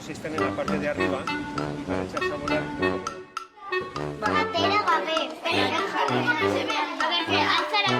Están en la parte de arriba y para echarse a volar. Batera gabe, pero jarri se ve, a ver que altzara.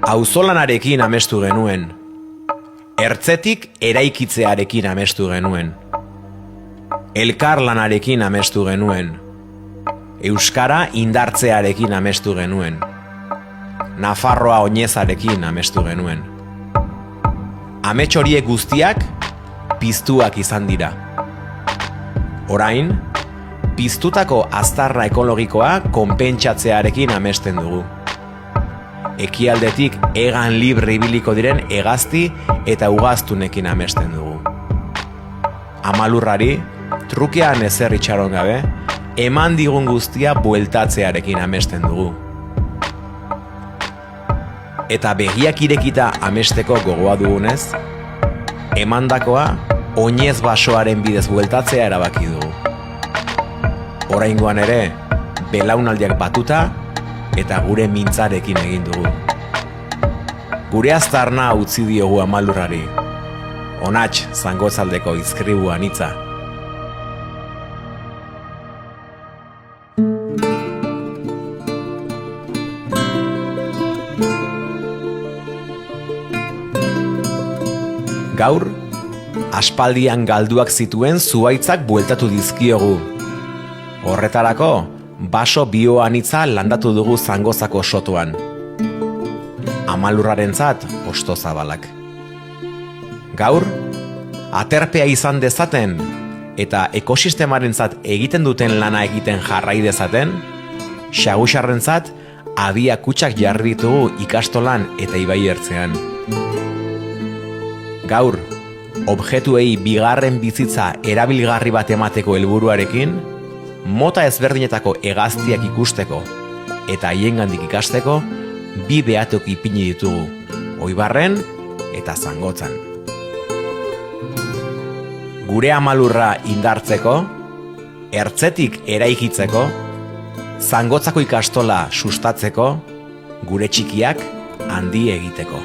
Auzolanarekin amestu genuen. Ertzetik eraikitzearekin amestu genuen. Elkarlanarekin amestu genuen. Euskara indartzearekin amestu genuen. Nafarroa oinezarekin amestu genuen. Amets horiek guztiak piztuak izan dira. Orain, piztutako aztarna ekologikoa konpentsatzearekin amesten dugu. Ekialdetik hegan libre ibiliko diren hegazti eta ugaztunekin amesten dugu. Amalurrari, trukean ezer itxaron gabe, eman digun guztia bueltatzearekin amesten dugu. Eta begiak irekita amesteko gogoa dugunez, emandakoa oinez basoaren bidez bueltatzea erabaki dugu. Oraingoan ere, belaunaldiak batuta, eta gure mintzarekin egin dugu. Gure aztarna utzi diogu amalurrari. Onats Zangotzaldeko izkribu anitza. Gaur, aspaldian galduak zituen zuhaitzak bueltatu dizkiogu. Horretarako, baso bioanitza landatu dugu Zangozako sotoan. Amalurrarentzat hosto zabalak. Gaur, aterpea izan dezaten eta ekosistemarentzat egiten duten lana egiten jarrai dezaten, xagusarrentzat adia kutsak jarri ditugu ikastolan eta ibai ertzean. Gaur, objektuei bigarren bizitza erabilgarri bat emateko helburuarekin, mota ezberdinetako hegaztiak ikusteko eta haiengandik ikasteko bi behatok ipini ditugu, Oibarren eta Zangotzan. Gure amalurra indartzeko, ertzetik eraikitzeko, Zangotzako ikastola sustatzeko, gure txikiak handi egiteko.